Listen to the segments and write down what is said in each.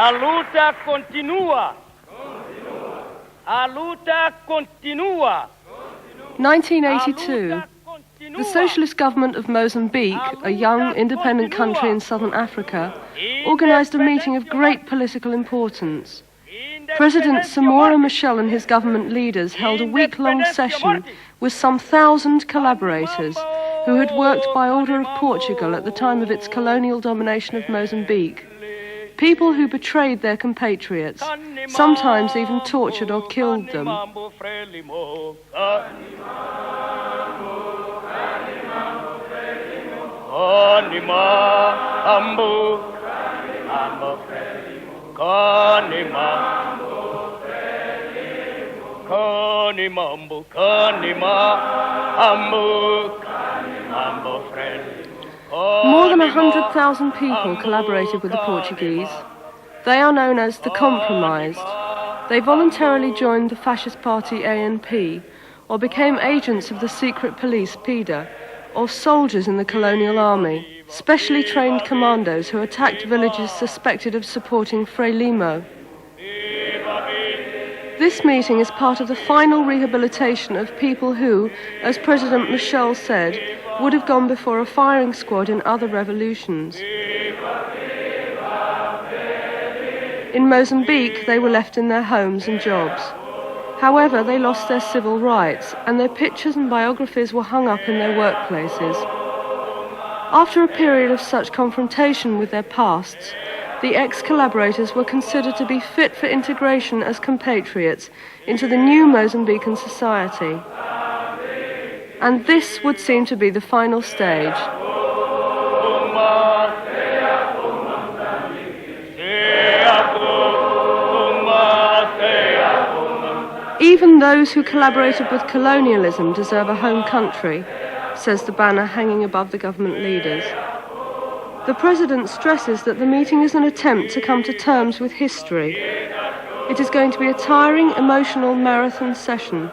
A luta continua. A luta continua. 1982. The socialist government of Mozambique, a young, independent country in southern Africa, organized a meeting of great political importance. President Samora Machel and his government leaders held a week-long session with some 1,000 collaborators who had worked by order of Portugal at the time of its colonial domination of Mozambique. People who betrayed their compatriots, sometimes even tortured or killed them. More than 100,000 people collaborated with the Portuguese. They are known as the Compromised. They voluntarily joined the fascist party ANP, or became agents of the secret police PIDE, or soldiers in the colonial army, specially trained commandos who attacked villages suspected of supporting Frelimo. This meeting is part of the final rehabilitation of people who, as President Machel said, would have gone before a firing squad in other revolutions. In Mozambique, they were left in their homes and jobs. However, they lost their civil rights, and their pictures and biographies were hung up in their workplaces. After a period of such confrontation with their pasts, the ex-collaborators were considered to be fit for integration as compatriots into the new Mozambican society. And this would seem to be the final stage. Even those who collaborated with colonialism deserve a home country, says the banner hanging above the government leaders. The President stresses that the meeting is an attempt to come to terms with history. It is going to be a tiring, emotional marathon session.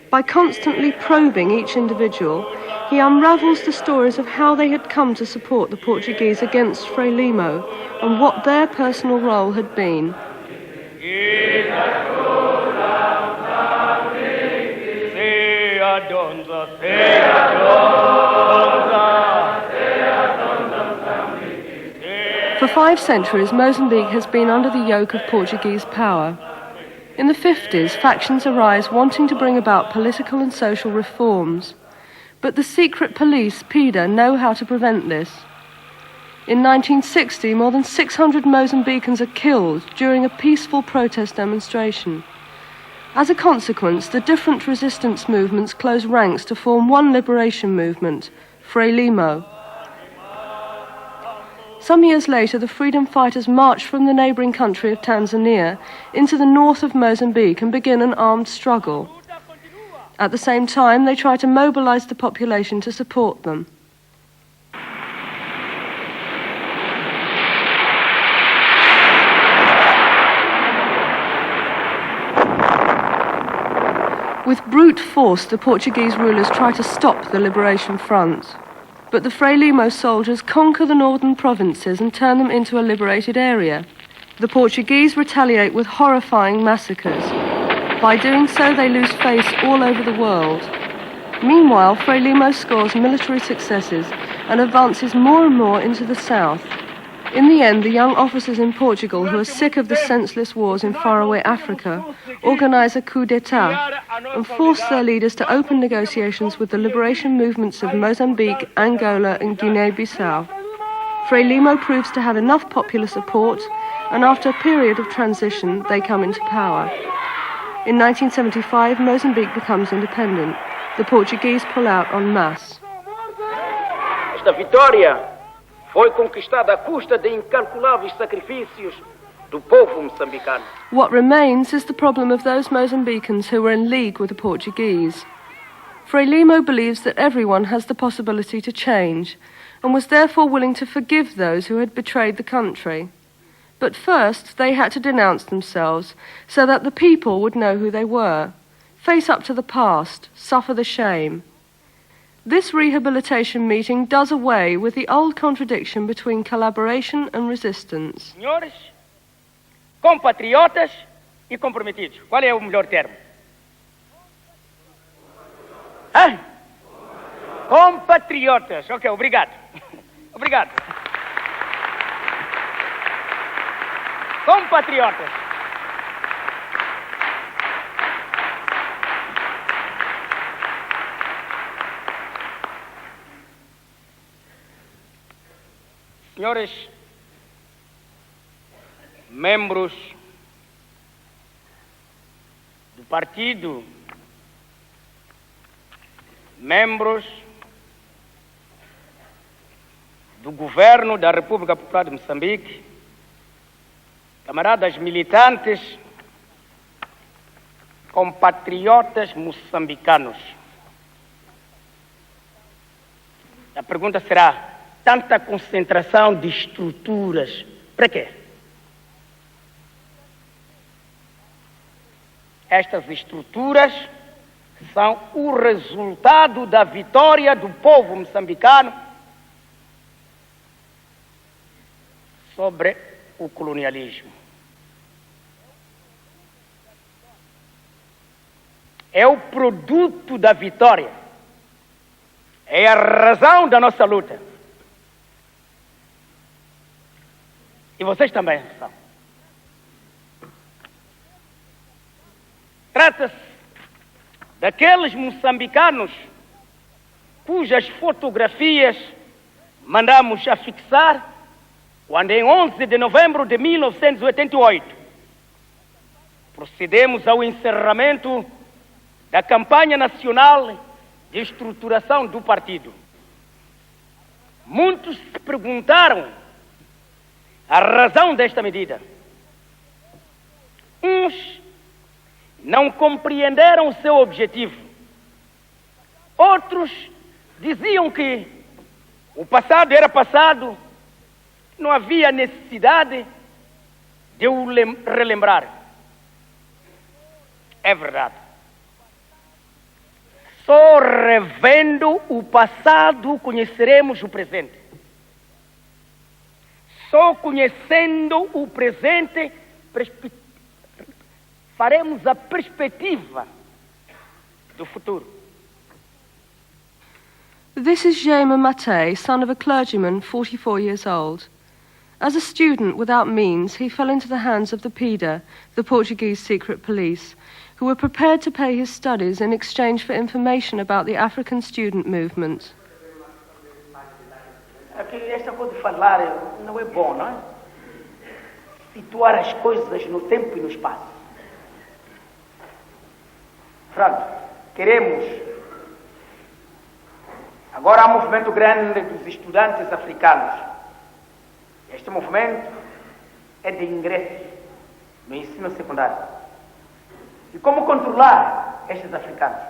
By constantly probing each individual, he unravels the stories of how they had come to support the Portuguese against Frelimo and what their personal role had been. For 5 centuries, Mozambique has been under the yoke of Portuguese power. In the 50s, factions arise wanting to bring about political and social reforms. But the secret police, PIDE, know how to prevent this. In 1960, more than 600 Mozambicans are killed during a peaceful protest demonstration. As a consequence, the different resistance movements close ranks to form one liberation movement, Frelimo. Some years later, the freedom fighters march from the neighbouring country of Tanzania into the north of Mozambique and begin an armed struggle. At the same time, they try to mobilise the population to support them. With brute force, the Portuguese rulers try to stop the Liberation Front. But the Frelimo soldiers conquer the northern provinces and turn them into a liberated area. The Portuguese retaliate with horrifying massacres. By doing so, they lose face all over the world. Meanwhile, Frelimo scores military successes and advances more and more into the south. In the end, the young officers in Portugal, who are sick of the senseless wars in faraway Africa, organize a coup d'etat and force their leaders to open negotiations with the liberation movements of Mozambique, Angola and Guinea-Bissau. Frelimo proves to have enough popular support, and after a period of transition, they come into power. In 1975, Mozambique becomes independent. The Portuguese pull out en masse. Esta vitória foi conquistada à custa de incalculáveis sacrifícios do povo moçambicano. What remains is the problem of those Mozambicans who were in league with the Portuguese. Frelimo believes that everyone has the possibility to change, and was therefore willing to forgive those who had betrayed the country. But first, they had to denounce themselves, so that the people would know who they were, face up to the past, suffer the shame. This rehabilitation meeting does away with the old contradiction between collaboration and resistance. Senhores, compatriotas e comprometidos. Qual é o melhor termo? Hã? Compatriotas. Ok, obrigado. Obrigado. Compatriotas. Senhores membros do partido, membros do governo da República Popular de Moçambique, camaradas militantes, compatriotas moçambicanos. A pergunta será: tanta concentração de estruturas, para quê? Estas estruturas são o resultado da vitória do povo moçambicano sobre o colonialismo. É o produto da vitória. É a razão da nossa luta. E vocês também são. Trata-se daqueles moçambicanos cujas fotografias mandamos afixar quando, em 11 de novembro de 1988, procedemos ao encerramento da campanha nacional de estruturação do partido. Muitos se perguntaram a razão desta medida. Uns não compreenderam o seu objetivo. Outros diziam que o passado era passado, não havia necessidade de o relembrar. É verdade. Só revendo o passado conheceremos o presente. Só conhecendo o presente faremos a perspectiva do futuro. This is Jaime Mate, son of a clergyman, 44 years old. As a student without means, he fell into the hands of the PIDE, the Portuguese secret police, who were prepared to pay his studies in exchange for information about the African student movement. Esta coisa de falar não é bom, não é? Situar as coisas no tempo e no espaço. Pronto, queremos. Agora há um movimento grande dos estudantes africanos. Este movimento é de ingresso no ensino secundário. E como controlar estes africanos?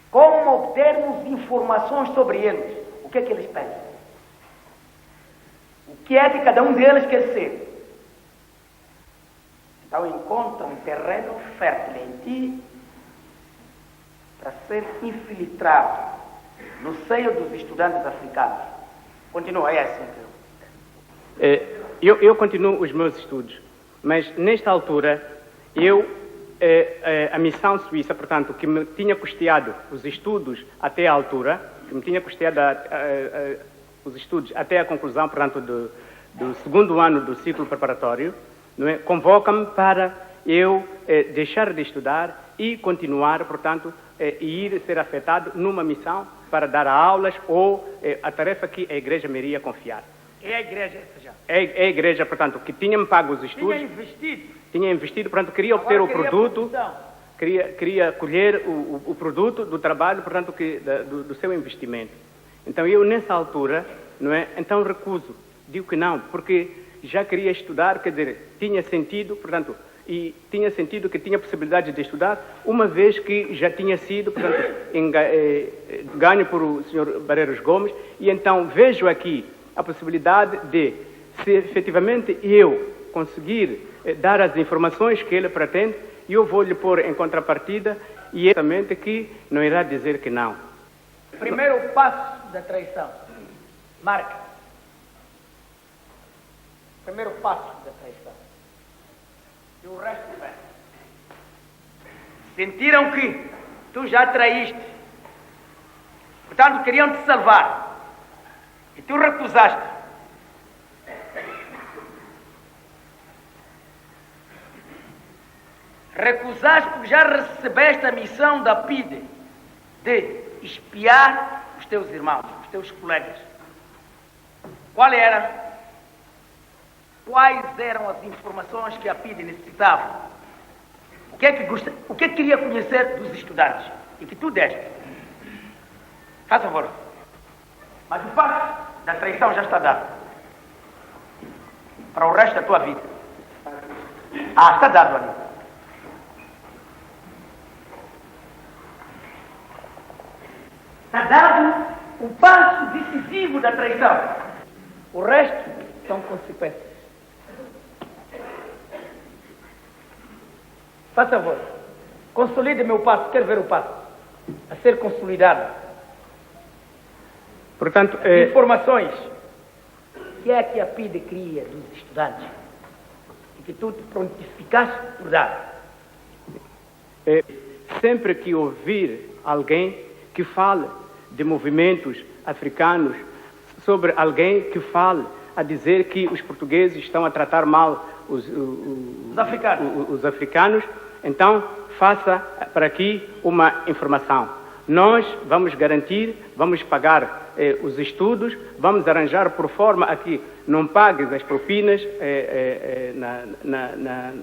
Como obtermos informações sobre eles? O que é que eles pensam? O que é que cada um deles quer ser? Então encontra um terreno fértil em ti para ser infiltrado no seio dos estudantes africanos. Continua, é assim que eu continuo os meus estudos, mas nesta altura a missão suíça, portanto, que me tinha custeado os estudos até a altura, que me tinha custeado os estudos até a conclusão, portanto, do segundo ano do ciclo preparatório, não é? Convoca-me para eu deixar de estudar e continuar, portanto, e ir ser afetado numa missão para dar aulas ou a tarefa que a Igreja me iria confiar. É a Igreja essa já? É a Igreja, portanto, que tinha-me pago os estudos. Tinha investido, portanto, queria obter o produto, queria colher o produto do trabalho, portanto, do seu investimento. Então eu, nessa altura, não é? Então recuso, digo que não, porque já queria estudar, quer dizer, tinha sentido, portanto, e tinha sentido que tinha possibilidade de estudar, uma vez que já tinha sido, portanto, ganho por o Sr. Barreiros Gomes, e então vejo aqui a possibilidade de, se efetivamente eu conseguir dar as informações que ele pretende, eu vou lhe pôr em contrapartida, e é exatamente que não irá dizer que não. Primeiro passo da traição. Marca. Primeiro passo da traição. E o resto vem. Sentiram que tu já traíste. Portanto, queriam te salvar. E tu recusaste. Recusaste porque já recebeste a missão da PIDE de espiar os teus irmãos, os teus colegas. Quais eram as informações que a PIDE necessitava? O que é que queria conhecer dos estudantes? E que tu deste. Faz favor. Mas o passo da traição já está dado. Para o resto da tua vida. Está dado ali. Está dado o passo decisivo da traição. O resto são consequências. Faz favor. Consolide meu passo. Quero ver o passo a ser consolidado. Portanto, informações. O que é que a PIDE cria dos estudantes? E que tu te prontificaste por dar. Sempre que ouvir alguém que fale de movimentos africanos, sobre alguém que fale a dizer que os portugueses estão a tratar mal os africanos, então faça para aqui uma informação. Nós vamos garantir, vamos pagar os estudos, vamos arranjar por forma a que não pagues as propinas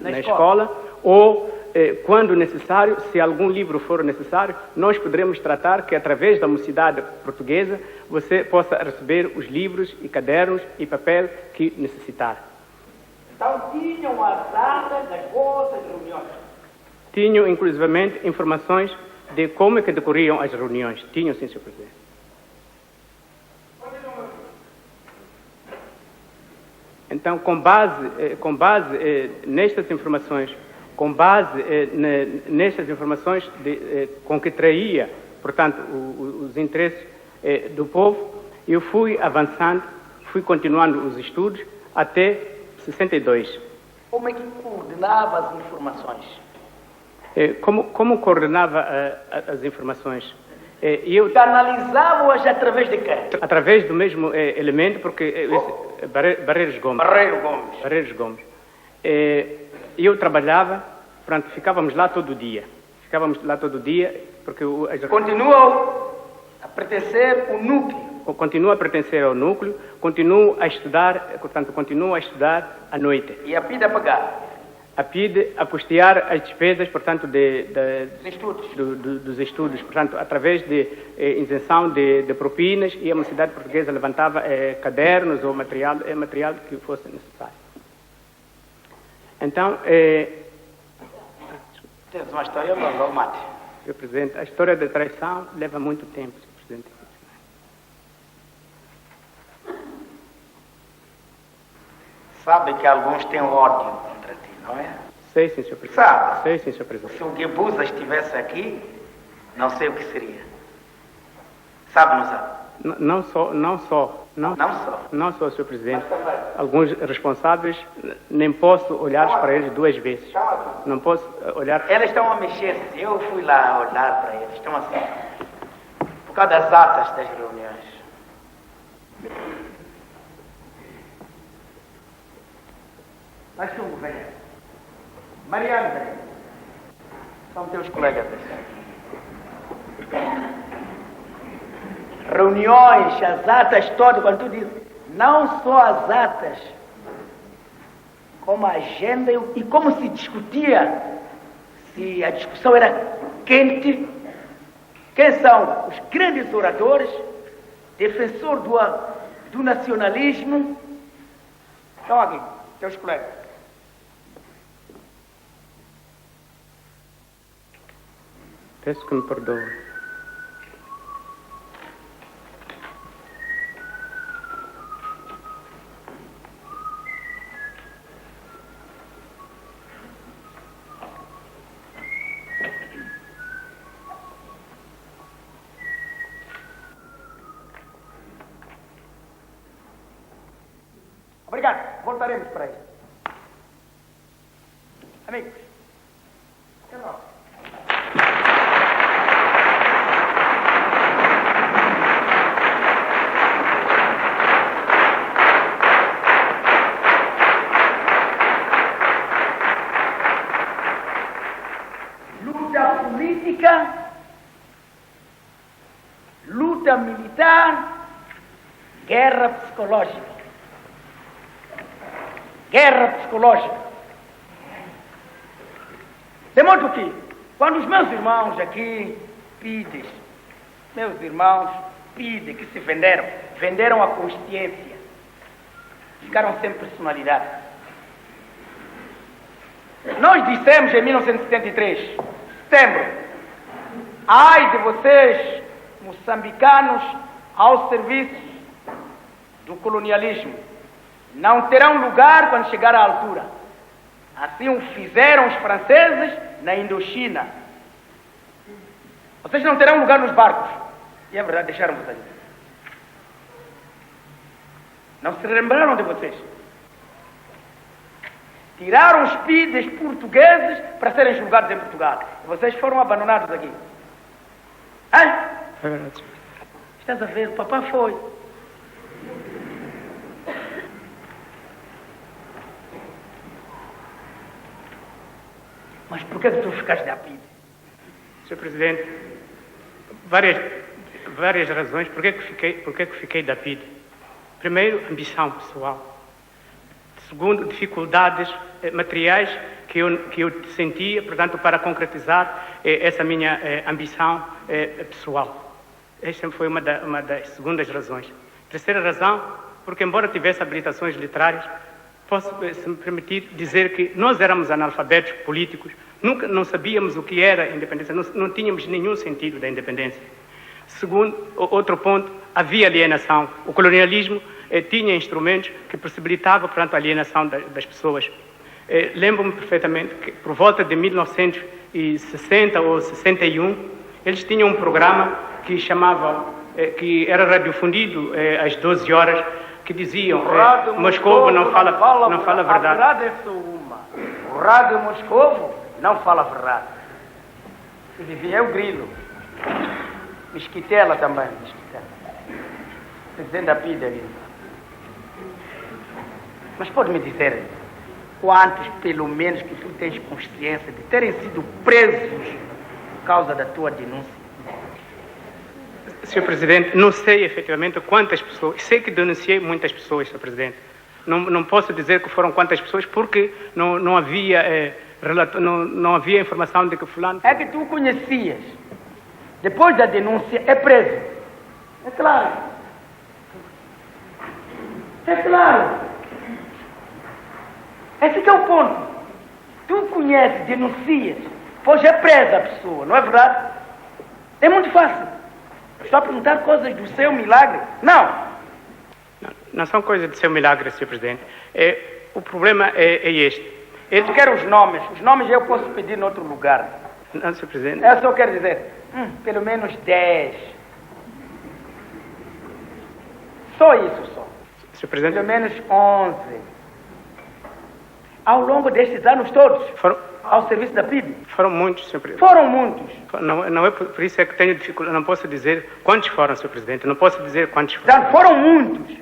na escola, ou quando necessário, se algum livro for necessário, nós poderemos tratar que através da mocidade portuguesa você possa receber os livros e cadernos e papel que necessitar. Então tinham as datas das vossas reuniões? Tinham, inclusivamente, informações de como é que decorriam as reuniões. Tinham, sim, Sr. Presidente. Então, com base nestas informações, com que traía, portanto, os interesses do povo, eu fui avançando, fui continuando os estudos até 62. Como é que coordenava as informações? Como coordenava as informações? Eu analisavam-as através de quem? Através do mesmo elemento, porque Barreiros Gomes. Eu trabalhava, pronto, ficávamos lá todo dia. Porque continuam a pertencer ao núcleo. Continua a pertencer ao núcleo, continuo a estudar à noite. E a PIDE a pagar? A PIDE a custear as despesas, portanto, dos estudos, portanto, através de isenção de propinas, e a mocidade portuguesa levantava cadernos ou material que fosse necessário. Então, tens uma história longa, o mate. Sr. Presidente, a história da traição leva muito tempo, Sr. Presidente. Sabe que alguns têm ódio contra ti, não é? Sei, sim, Sr. Presidente. Sabe? Sei, sim, Sr. Presidente. Se o Guebuza estivesse aqui, não sei o que seria. Sabe, não sabe? Não só, Sr. Presidente. Alguns responsáveis, nem posso olhar para eles duas vezes. Não posso olhar. Eles estão a mexer-se. Eu fui lá olhar para eles. Estão assim. Por causa das atas das reuniões. Mas tu, venha. Mariano, venha. São teus colegas. Reuniões, as atas todas, quando tu dizes, não só as atas, como a agenda e como se discutia, se a discussão era quente, quem são os grandes oradores, defensor do nacionalismo. Estão aqui, teus colegas. Peço que me perdoe. Obrigado. Obrigado. Voltaremos para aí. Amigos. Até logo. Luta política, luta militar, guerra psicológica. Guerra psicológica. De modo que, quando os meus irmãos aqui pedem, que se venderam a consciência, ficaram sem personalidade. Nós dissemos em 1973, setembro, ai de vocês, moçambicanos, ao serviço do colonialismo, não terão lugar quando chegar à altura. Assim o fizeram os franceses na Indochina. Vocês não terão lugar nos barcos. E é verdade, deixaram-vos ali. Não se lembraram de vocês. Tiraram os PIDs portugueses para serem julgados em Portugal. E vocês foram abandonados aqui. Hã? É verdade. Estás a ver? O papá foi. Mas por que tu ficaste da PID? Sr. Presidente, várias razões por que fiquei da PID. Primeiro, ambição pessoal. Segundo, dificuldades materiais que eu sentia, portanto, para concretizar essa minha ambição pessoal. Esta foi uma das segundas razões. Terceira razão, porque embora tivesse habilitações literárias, posso, se me permitir, dizer que nós éramos analfabetos políticos, nunca não sabíamos o que era a independência, não tínhamos nenhum sentido da independência. Segundo, outro ponto, havia alienação. O colonialismo tinha instrumentos que possibilitavam, portanto, a alienação das pessoas. Lembro-me perfeitamente que, por volta de 1960 ou 61, eles tinham um programa que chamavam, que era radiofundido às 12 horas, que diziam, Moscovo não fala a verdade. A verdade é só uma. O rádio Moscovo não fala a verdade. Se vivia o Grilo. Mesquitela também. Mesquitela. Presidente da PIDE ali. Mas pode me dizer quantos, pelo menos, que tu tens consciência de terem sido presos por causa da tua denúncia? Sr. Presidente, não sei efetivamente quantas pessoas, sei que denunciei muitas pessoas, Sr. Presidente. Não posso dizer que foram quantas pessoas porque não havia informação de que fulano... É que tu conhecias. Depois da denúncia é preso. É claro. É claro. Esse que é o ponto. Tu conheces, denuncias, pois é presa a pessoa, não é verdade? É muito fácil. Estou a perguntar coisas do seu milagre. Não são coisas do seu milagre, Sr. Presidente. O problema é este. Eu quero os nomes. Os nomes eu posso pedir em outro lugar. Não, Sr. Presidente. Eu só quero dizer, pelo menos 10. Só isso, só. Sr. Presidente. Pelo menos 11. Ao longo destes anos todos, ao serviço da PIB? Foram muitos, Sr. Presidente. Foram muitos. Não é por isso é que tenho dificuldade. Não posso dizer quantos foram, Sr. Presidente. Não posso dizer quantos foram. Já foram muitos.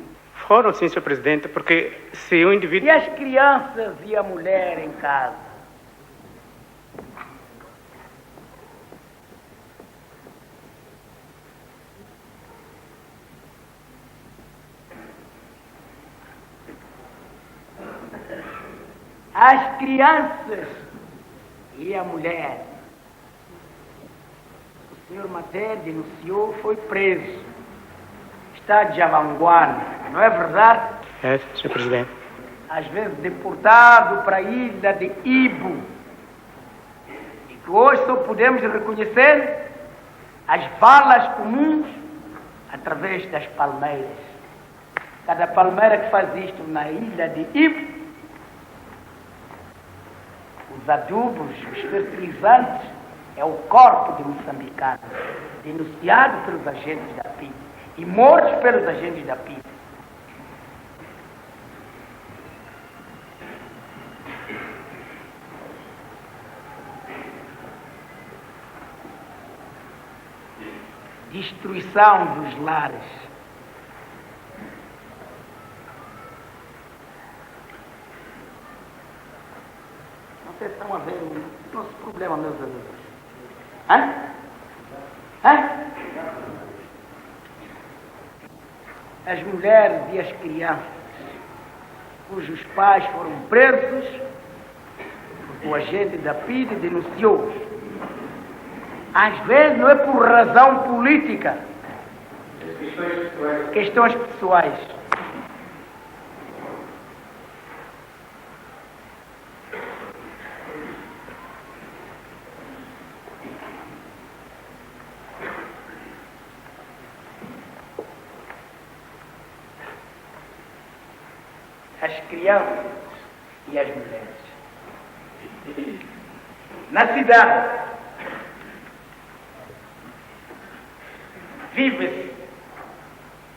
Foram, sim, Sr. Presidente, porque se o indivíduo... E as crianças e a mulher em casa? As crianças e a mulher. O senhor Maté denunciou, foi preso. Está de Javanguana, não é verdade? É, Sr. Presidente. Às vezes deportado para a ilha de Ibo. E que hoje só podemos reconhecer as valas comuns através das palmeiras. Cada palmeira que faz isto na ilha de Ibo, os adubos, os fertilizantes, é o corpo de moçambicanos, denunciado pelos agentes da PIB e mortos pelos agentes da PIB. destruição dos lares. Vocês estão a ver o nosso problema, meus amigos. Hã? As mulheres e as crianças, cujos pais foram presos, porque o agente da PIDE denunciou-os. Às vezes não é por razão política. Questões pessoais. As crianças e as mulheres. Na cidade, vive-se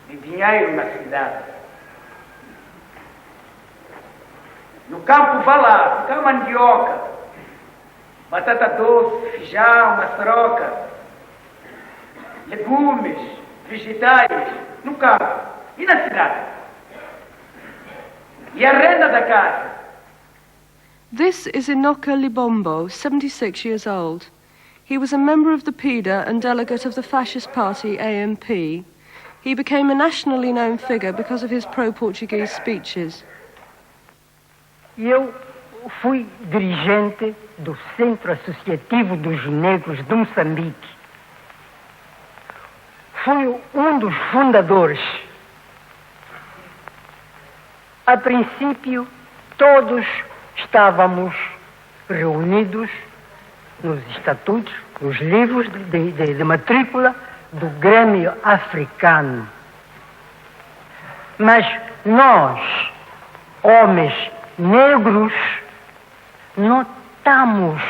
de dinheiro na cidade. No campo vá lá, fica mandioca, batata doce, feijão, maçaroca, legumes, vegetais, no campo. E na cidade? E a renda da casa? This is Enoka Libombo, 76 years old. He was a member of the PIDA and delegate of the fascist party AMP. He became a nationally known figure because of his pro-Portuguese speeches. Eu fui dirigente do Centro Associativo dos Negros de Moçambique. Fui um dos fundadores. A princípio, todos estávamos reunidos nos estatutos, nos livros de matrícula do Grêmio Africano. Mas nós, homens negros, notamos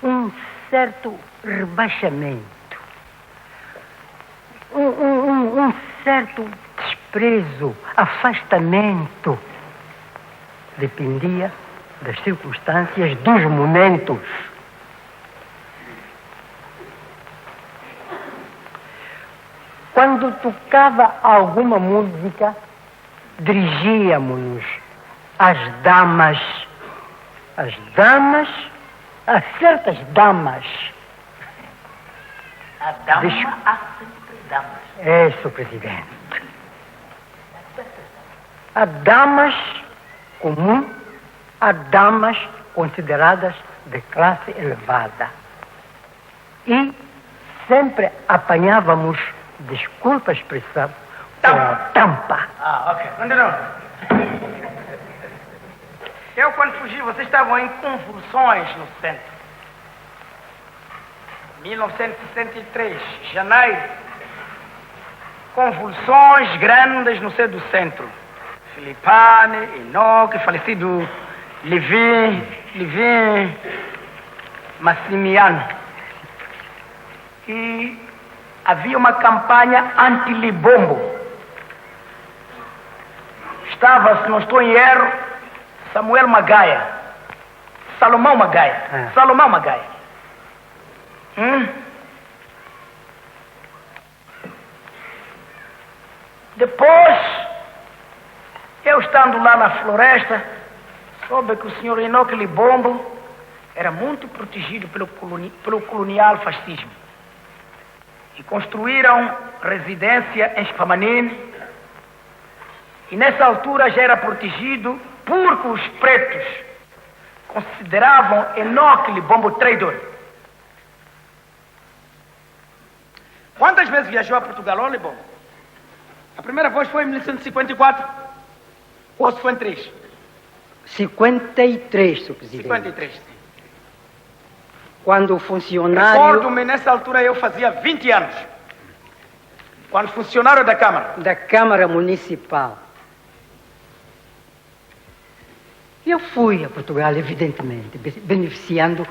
um certo rebaixamento, um certo desprezo, afastamento. Dependia das circunstâncias, dos momentos. Quando tocava alguma música, dirigíamos-nos às damas, a certas damas. A dama há sempre damas. É, Sr. Presidente. Há damas comum, há damas consideradas de classe elevada. E sempre apanhávamos, desculpa a expressão, tampa. Ah, ok. Não. Eu, quando fugi, vocês estavam em convulsões no centro. 1963, janeiro. Convulsões grandes no centro do centro. Filipane, Enoque, falecido Livin Massimiano. E havia uma campanha anti-Libombo. Estava, se não estou em erro, Salomão Magaia. Depois, eu estando lá na floresta, soube que o senhor Enoque Libombo era muito protegido pelo colonial fascismo. E construíram residência em Spamanine. E nessa altura já era protegido porque os pretos consideravam Enoque Libombo traidor. Quantas vezes viajou a Portugal, Libombo? A primeira vez foi em 1954? Ou se foi em 3? 53, Sr. Presidente. 53, sim. Quando o funcionário... Recordo-me, nessa altura eu fazia 20 anos. Quando funcionário da Câmara. Da Câmara Municipal. Eu fui a Portugal, evidentemente, beneficiando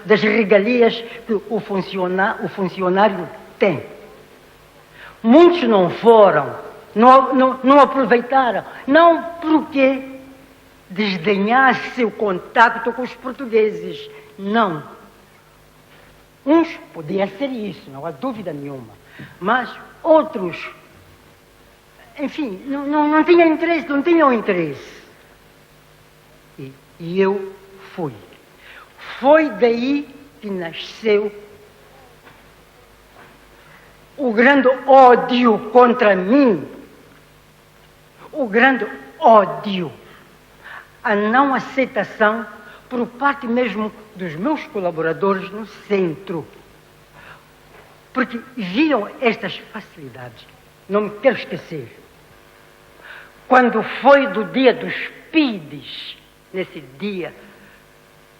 das regalias que o funcionário tem. Muitos não foram, não aproveitaram, não porque desdenhasse o contacto com os portugueses, não. Uns podiam ser isso, não há dúvida nenhuma. Mas outros, enfim, não tinham interesse, não tinham interesse. E eu fui. Foi daí que nasceu o grande ódio contra mim. O grande ódio. A não aceitação por parte mesmo dos meus colaboradores no centro. Porque viam estas facilidades. Não me quero esquecer. Quando foi do dia dos PIDs, nesse dia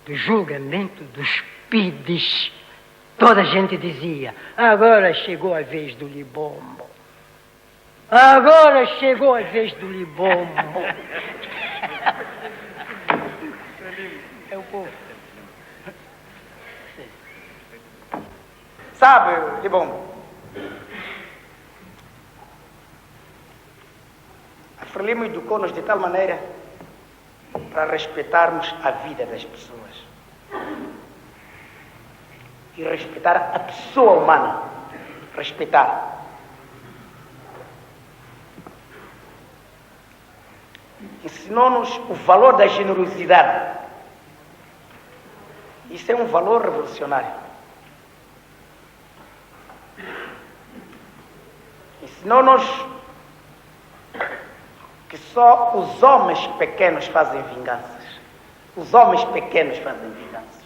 do julgamento dos PIDs, toda a gente dizia, agora chegou a vez do Libombo. Agora chegou a vez do Libombo. É o povo. Sabe, Libombo, a Frelimo educou-nos de tal maneira para respeitarmos a vida das pessoas e respeitar a pessoa humana. Respeitar. Ensinou-nos o valor da generosidade. Isso é um valor revolucionário. Ensinou-nos que só os homens pequenos fazem vinganças. Os homens pequenos fazem vinganças.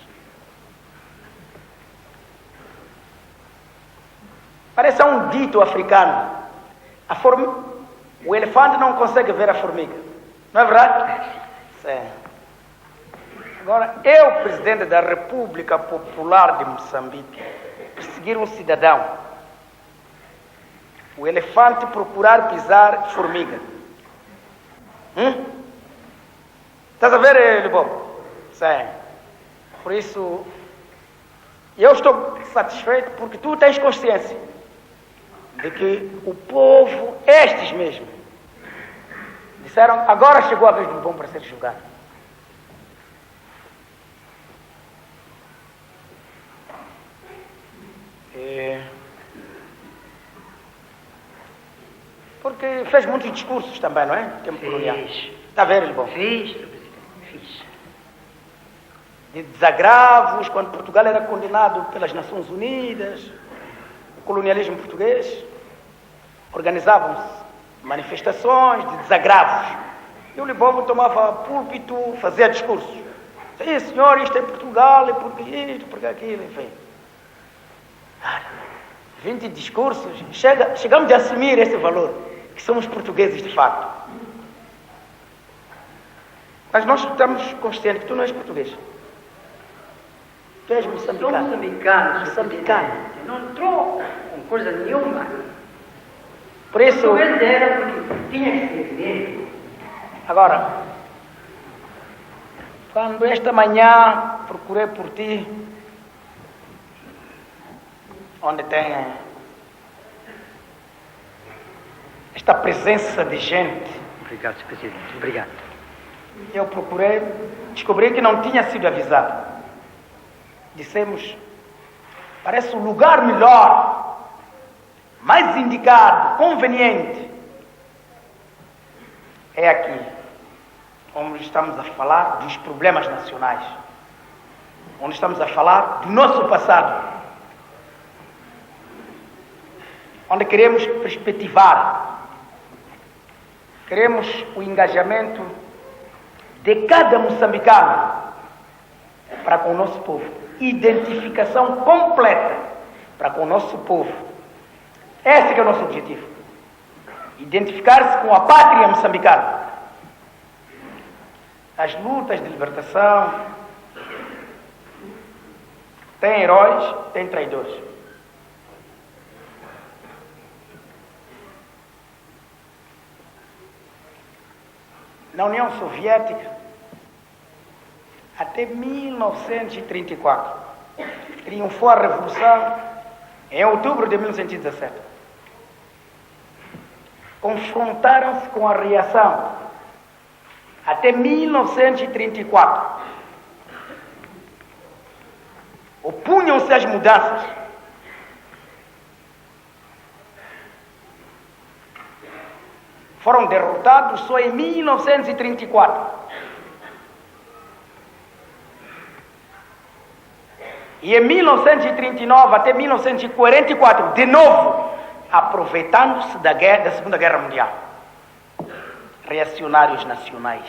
Parece um dito africano. O elefante não consegue ver a formiga. Não é verdade? Sim. Agora, eu, presidente da República Popular de Moçambique, perseguir um cidadão, o elefante procurar pisar formiga. Estás a ver, Libombo? Sim. Por isso, eu estou satisfeito porque tu tens consciência de que o povo, estes mesmo, disseram, agora chegou a vez do Libombo para ser julgado. Porque fez muitos discursos também, não é? No tempo colonial. Está a ver, Libombo? Fiz. De desagravos, quando Portugal era condenado pelas Nações Unidas, o colonialismo português, organizavam-se manifestações de desagravos. E o Libombo tomava púlpito, fazia discursos. Sim, senhor, isto é Portugal, é porque isto, porque aquilo, enfim. 20 discursos, chegamos a assumir esse valor, que somos portugueses de fato. Mas nós estamos conscientes que tu não és português. Tu és moçambicano. Sou moçambicano. Moçambicano. Não troco com coisa nenhuma. Por isso... Talvez era porque tinha que ser mesmo. Agora, quando esta manhã procurei por ti, onde tem esta presença de gente. Obrigado, Sr. Presidente. Obrigado. Eu procurei, descobri que não tinha sido avisado. Dissemos, parece um lugar melhor, mais indicado, conveniente. É aqui, onde estamos a falar dos problemas nacionais, onde estamos a falar do nosso passado, onde queremos perspectivar, queremos o engajamento de cada moçambicano para com o nosso povo. Identificação completa para com o nosso povo. Esse que é o nosso objetivo. Identificar-se com a pátria moçambicana. As lutas de libertação têm heróis, têm traidores. Na União Soviética, até 1934, triunfou a Revolução em outubro de 1917. Confrontaram-se com a reação até 1934. opunham-se às mudanças. Foram derrotados só em 1934. E em 1939 até 1944, de novo, aproveitando-se da Segunda Guerra Mundial. Reacionários nacionais,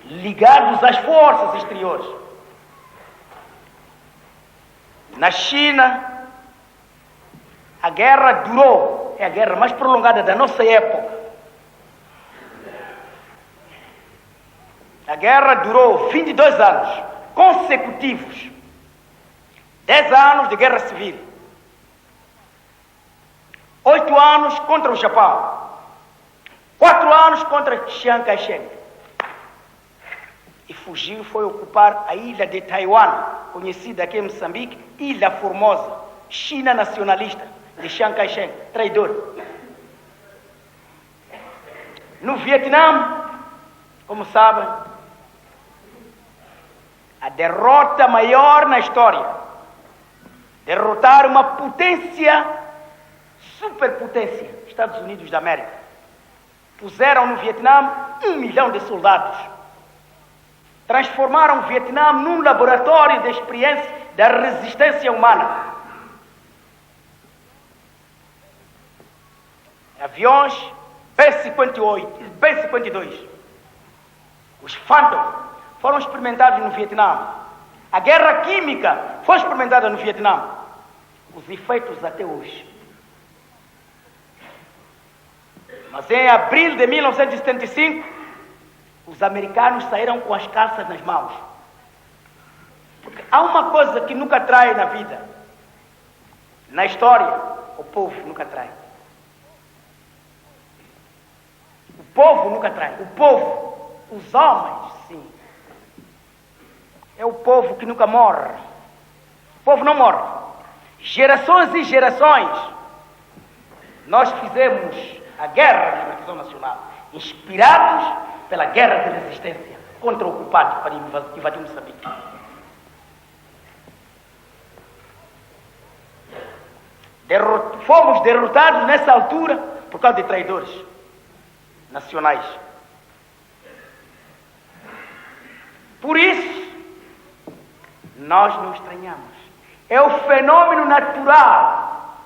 ligados às forças exteriores. Na China, a guerra durou, é a guerra mais prolongada da nossa época. A guerra durou 22 anos consecutivos. 10 anos de guerra civil. 8 anos contra o Japão. 4 anos contra Chiang Kai-shek. E fugiu, foi ocupar a ilha de Taiwan, conhecida aqui em Moçambique, Ilha Formosa, China nacionalista, de Chiang Kai-shek, traidor. No Vietnã, como sabem, a derrota maior na história. Derrotar uma potência, superpotência, Estados Unidos da América. Puseram no Vietnã 1 milhão de soldados. Transformaram o Vietnã num laboratório de experiência da resistência humana. Aviões B-58, B-52, os Phantom, foram experimentados no Vietnã. A guerra química foi experimentada no Vietnã. Os efeitos até hoje. Mas em abril de 1975, os americanos saíram com as calças nas mãos. Porque há uma coisa que nunca trai na vida. Na história, o povo nunca trai. O povo nunca trai. O povo, os homens, sim. É o povo que nunca morre. O povo não morre. Gerações e gerações. Nós fizemos a guerra de libertação nacional, inspirados pela guerra de resistência contra o ocupado para invadir Moçambique. Fomos derrotados nessa altura por causa de traidores nacionais. Por isso, nós não estranhamos. É o fenômeno natural.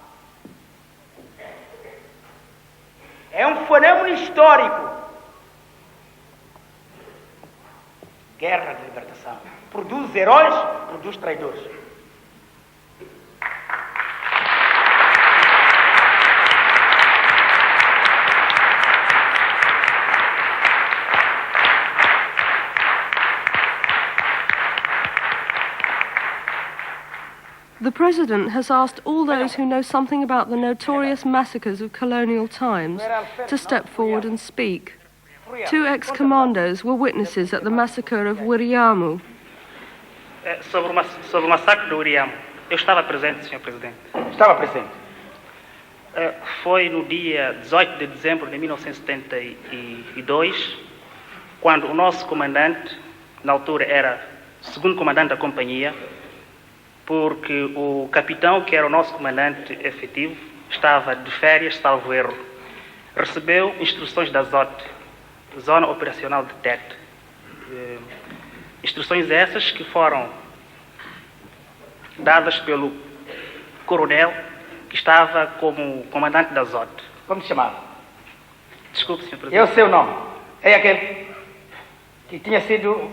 É um fenômeno histórico. Guerra de libertação. Produz heróis, produz traidores. The President has asked all those who know something about the notorious massacres of colonial times to step forward and speak. 2 ex-commandos were witnesses at the massacre of Wiriamu. Sobre o massacre do Wiriamu, eu estava presente, Sr. Presidente. Estava presente. Foi no dia 18 de dezembro de 1972, quando o nosso comandante, na altura era segundo comandante da companhia, porque o capitão, que era o nosso comandante efetivo, estava de férias, salvo erro. Recebeu instruções da ZOT, Zona Operacional de Tete. Instruções essas que foram dadas pelo coronel, que estava como comandante da ZOT. Como se chamava? Desculpe, Sr. Presidente. É o seu nome. É aquele que tinha sido...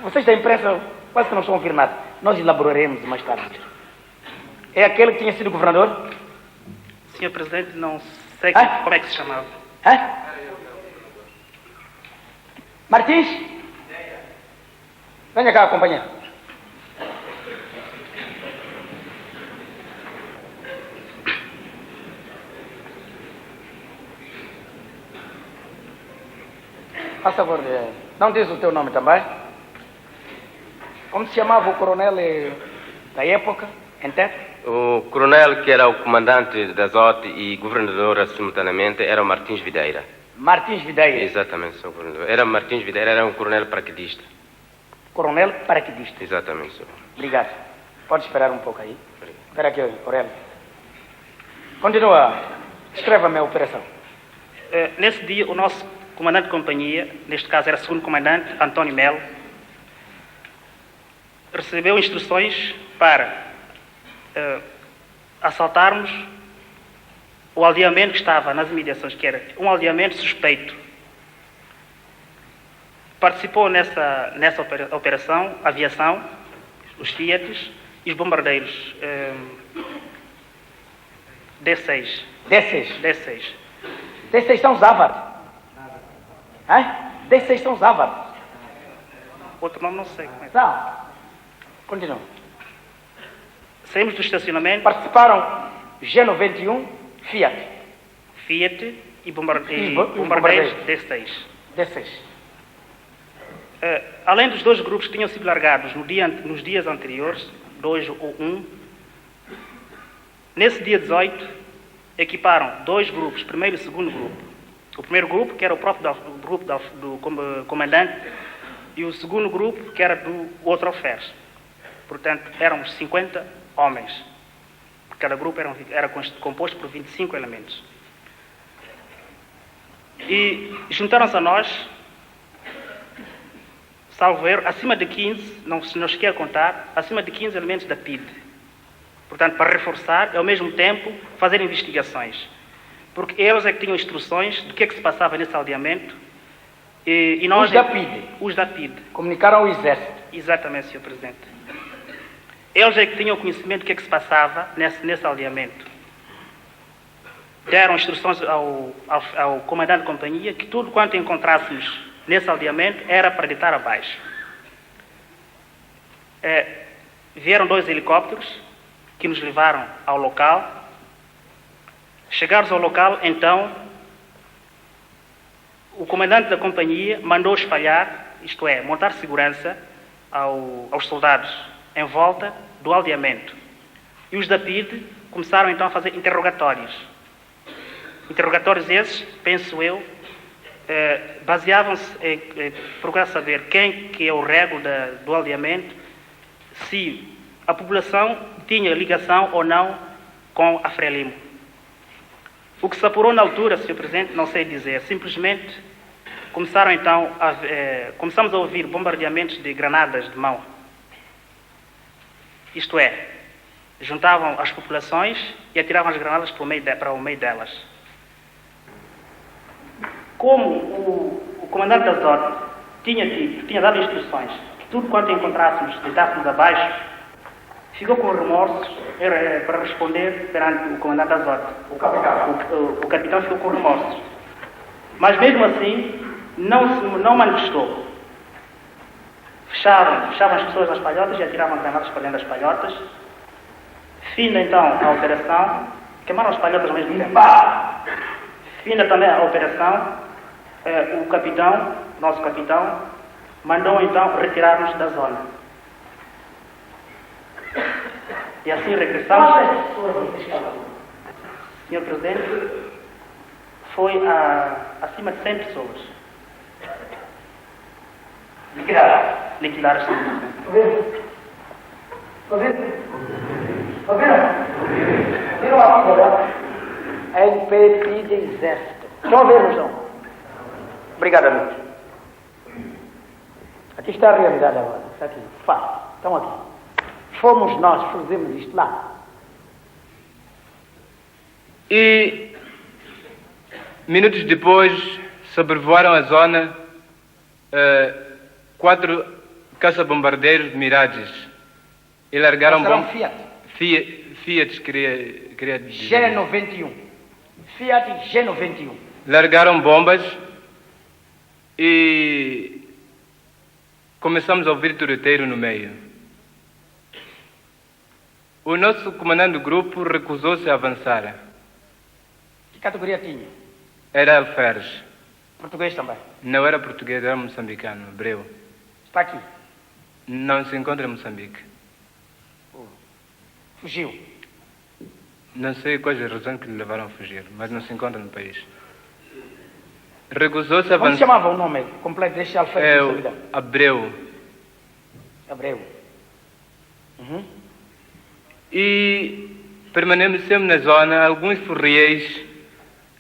Vocês da imprensa quase que não estão a ouvir nada. Nós elaboraremos mais tarde. É aquele que tinha sido governador? Sr. Presidente, não sei como é que se chamava. Martins? Venha cá acompanhar. Faz favor, não diz o teu nome também? Como se chamava o coronel da época, em Tete? O coronel, que era o comandante da ZOT e governador simultaneamente, era o Martins Videira. Martins Videira? Exatamente, Sr. Governador. Era Martins Videira, era um coronel paraquedista. coronel paraquedista. Exatamente, senhor. Obrigado. Pode esperar um pouco aí. Espera aqui, Aurélio. Continua. Descreva-me a operação. Nesse dia, o nosso comandante de companhia, neste caso era o segundo comandante, António Melo, recebeu instruções para assaltarmos o aldeamento que estava nas imediações, que era um aldeamento suspeito. Participou nessa operação a aviação, os Fiat e os bombardeiros D6. D6 são os Ávaros. D6 são os Ávaros. Outro nome não sei como é. São. Continua. Saímos do estacionamento. Participaram G91, Fiat e bombardeiros D6. Além dos dois grupos que tinham sido largados nos dias anteriores, 2 ou 1, nesse dia 18, equiparam dois grupos, primeiro e segundo grupo. O primeiro grupo, que era o próprio grupo do comandante, e o segundo grupo, que era do outro alferes. Portanto, éramos 50 homens. Cada grupo era composto por 25 elementos. E juntaram-se a nós, salvo erro, acima de 15, não cheguei a contar, acima de 15 elementos da PIDE. Portanto, para reforçar e, ao mesmo tempo, fazer investigações. Porque eles é que tinham instruções do que é que se passava nesse aldeamento. E nós, os da PIDE? Os da PIDE. Comunicaram ao Exército? Exatamente, Sr. Presidente. Eles é que tinham conhecimento do que é que se passava nesse aldeamento. Deram instruções ao comandante de companhia que tudo quanto encontrássemos nesse aldeamento era para deitar abaixo. Vieram 2 helicópteros que nos levaram ao local. Chegados ao local, então, o comandante da companhia mandou espalhar, isto é, montar segurança aos soldados em volta do aldeamento. E os da PIDE começaram então a fazer interrogatórios. Interrogatórios esses, penso eu, baseavam-se em procurar saber quem que é o rego do aldeamento, se a população tinha ligação ou não com a Frelimo. O que se apurou na altura, Sr. Presidente, não sei dizer. Simplesmente começamos a ouvir bombardeamentos de granadas de mão. Isto é, juntavam as populações e atiravam as granadas para o meio delas. Como o comandante da ZOT tinha dado instruções que tudo quanto encontrássemos deitássemos abaixo, ficou com remorsos para responder perante o comandante da ZOT. O capitão ficou com remorsos. Mas mesmo assim, não manifestou. Fechavam as pessoas nas palhotas e atiravam granadas para dentro das palhotas. Finda então a operação, queimaram as palhotas ao mesmo tempo. Finda também a operação, o capitão, nosso capitão, mandou então retirar-nos da zona. E assim regressamos. Senhor Presidente, foi acima de 100 pessoas. Liquidadas, Senhor Presidente. Viram aqui, LP PIDE Exército. Estão a ver, não? Obrigado, amigo. Aqui está a realidade agora. Está aqui. Fácil. Estão aqui. Fomos nós que fizemos isto lá. E minutos depois sobrevoaram a zona 4 caça-bombardeiros de Mirages e largaram bombas. Fiat queria dizer. G91. Fiat G91. Largaram bombas e começamos a ouvir tiroteio no meio. O nosso comandante do grupo recusou-se a avançar. Que categoria tinha? Era alferes. Português também? Não era português, era moçambicano, hebreu. Está aqui? Não se encontra em Moçambique. Fugiu? Não sei quais as razões que lhe levaram a fugir, mas não se encontra no país. Recusou-se a avançar. Como se chamava o nome completo deste alferes de solidão? Abreu. Abreu. E permanecemos na zona, alguns furriéis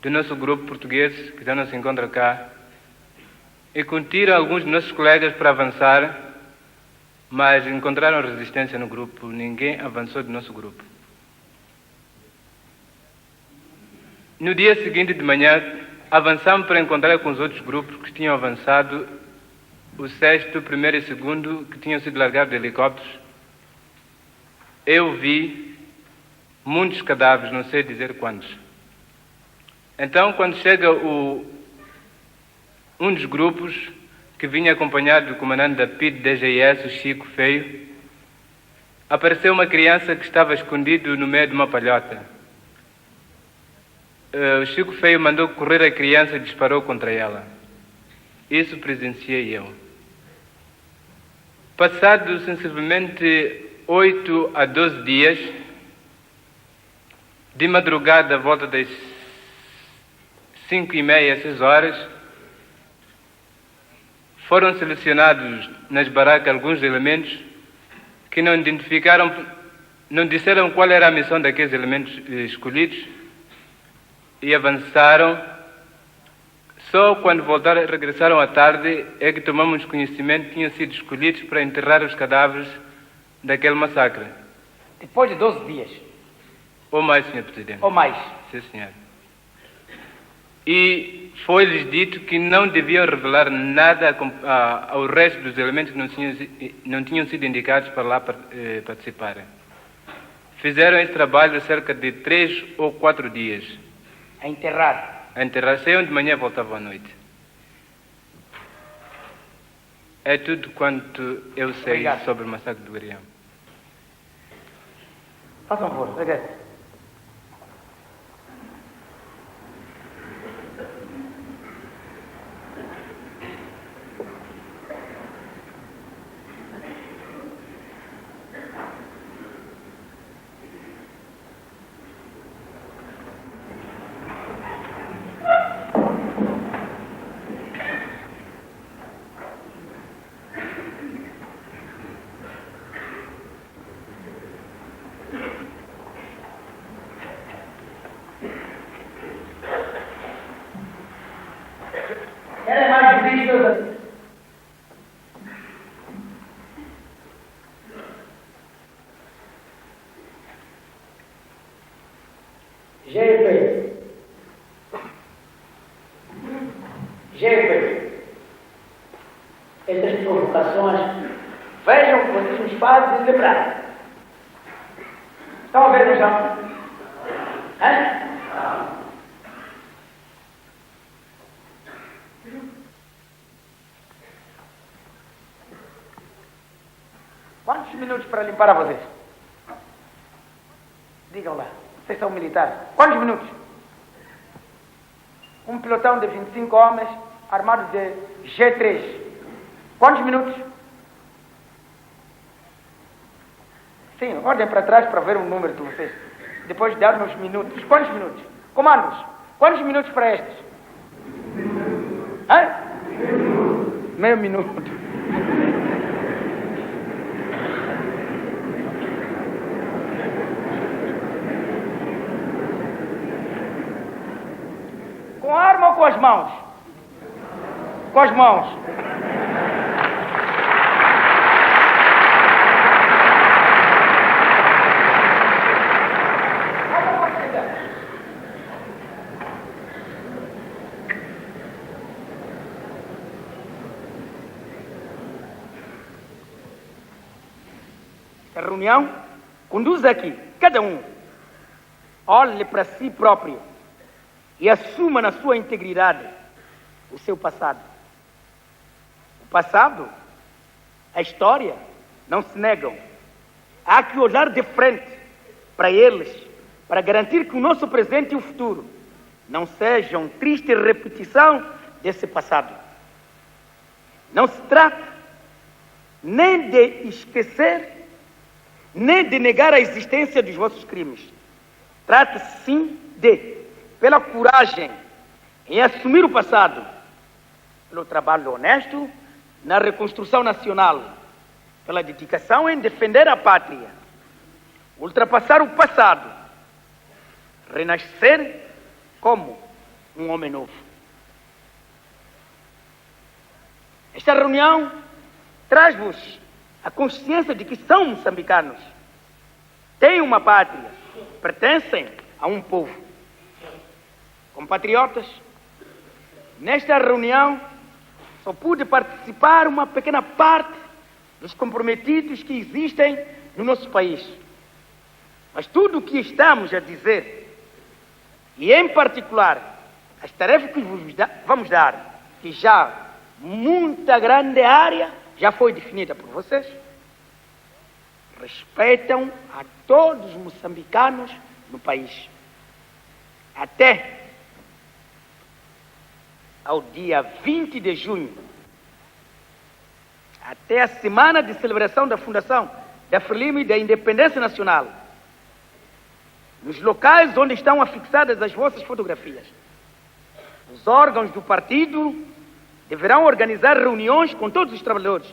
do nosso grupo português, que já não se encontra cá, e contiram alguns dos nossos colegas para avançar, mas encontraram resistência no grupo, ninguém avançou do nosso grupo. No dia seguinte de manhã, avançamos para encontrar com os outros grupos que tinham avançado, o 6º, 1º e 2º, que tinham sido largados de helicópteros. Eu vi muitos cadáveres, não sei dizer quantos. Então, quando chega um dos grupos, que vinha acompanhado do comandante da PID DGS, o Chico Feio, apareceu uma criança que estava escondido no meio de uma palhota. O Chico Feio mandou correr a criança e disparou contra ela. Isso presenciei eu. Passado sensivelmente 8 a 12 dias, de madrugada, à volta das 5h30, 6 horas, foram selecionados nas barracas alguns elementos que não identificaram, não disseram qual era a missão daqueles elementos escolhidos e avançaram. Só quando voltaram, regressaram à tarde, é que tomamos conhecimento que tinham sido escolhidos para enterrar os cadáveres daquele massacre. Depois de 12 dias. Ou mais, Sr. Presidente. Ou mais. Sim, senhor. E foi-lhes dito que não deviam revelar nada ao resto dos elementos que não tinham sido indicados para lá participarem. Fizeram esse trabalho cerca de 3 ou 4 dias. A enterrar. Saíam de manhã e voltavam à noite. É tudo quanto eu sei. Obrigado. Sobre o massacre do Guarião. Faça um favor, obrigado. Estas provocações, vejam o que vocês nos fazem lembrar. Estão a ver no chão? Quantos minutos para limpar a vocês? Digam lá, vocês são militares. Quantos minutos? Um pelotão de 25 homens armados de G3. Quantos minutos? Sim, olhem para trás para ver o número de vocês. Depois de dar-nos minutos. Quantos minutos? Comandos, quantos minutos para estes? Meio minuto. Com a arma ou com as mãos? Com as mãos. A reunião conduz aqui, cada um olhe para si próprio e assuma na sua integridade o seu passado. O passado, a história, não se negam. Há que olhar de frente para eles, para garantir que o nosso presente e o futuro não sejam triste repetição desse passado. Não se trata nem de esquecer, nem de negar a existência dos vossos crimes. Trata-se sim de, pela coragem em assumir o passado, pelo trabalho honesto na reconstrução nacional, pela dedicação em defender a pátria, ultrapassar o passado, renascer como um homem novo. Esta reunião traz-vos a consciência de que são moçambicanos, têm uma pátria, pertencem a um povo. Compatriotas, nesta reunião só pude participar uma pequena parte dos comprometidos que existem no nosso país. Mas tudo o que estamos a dizer, e em particular as tarefas que vos vamos dar, que já muita grande área já foi definida por vocês, respeitam a todos os moçambicanos no país. Até ao dia 20 de junho, até a semana de celebração da fundação da Frelimo e da Independência Nacional, nos locais onde estão afixadas as vossas fotografias, os órgãos do partido deverão organizar reuniões com todos os trabalhadores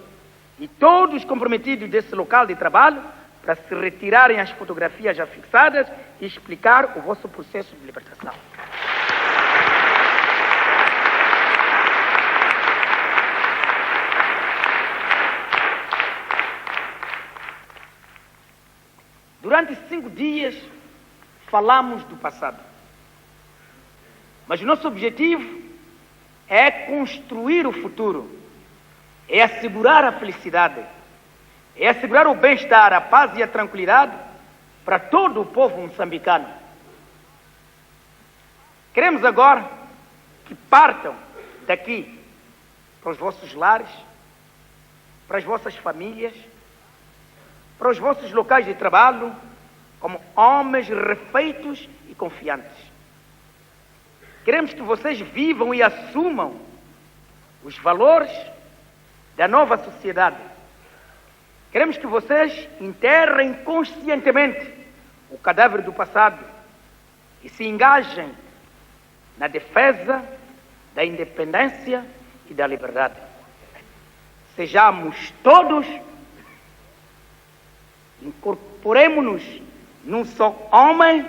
e todos os comprometidos desse local de trabalho para se retirarem as fotografias já fixadas e explicar o vosso processo de libertação. Durante 5 dias falamos do passado, mas o nosso objetivo é construir o futuro, é assegurar a felicidade, é assegurar o bem-estar, a paz e a tranquilidade para todo o povo moçambicano. Queremos agora que partam daqui para os vossos lares, para as vossas famílias, para os vossos locais de trabalho, como homens refeitos e confiantes. Queremos que vocês vivam e assumam os valores da nova sociedade. Queremos que vocês enterrem conscientemente o cadáver do passado e se engajem na defesa da independência e da liberdade. Sejamos todos, incorporemos-nos num só homem,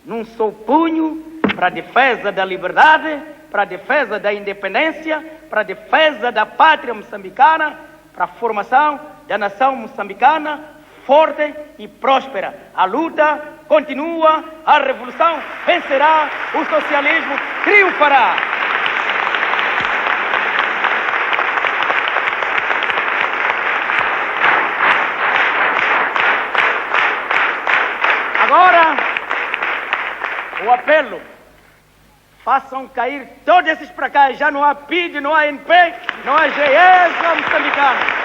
num só punho, para a defesa da liberdade, para a defesa da independência, para a defesa da pátria moçambicana, para a formação da nação moçambicana forte e próspera. A luta continua, a revolução vencerá, o socialismo triunfará. Agora, o apelo, façam cair todos esses para cá. Já não há PID, não há NP, não há GES, não há moçambicano.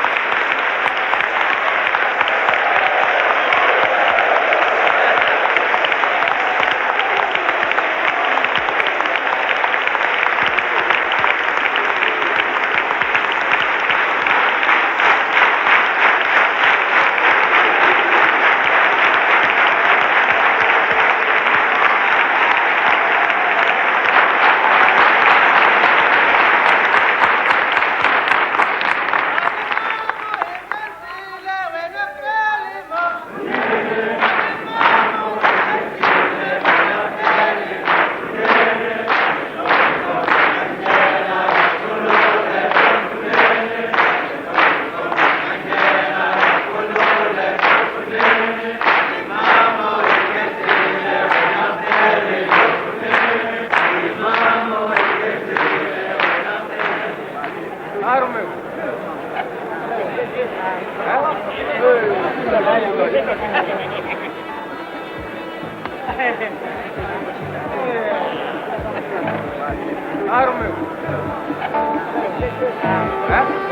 Claro, meu. É?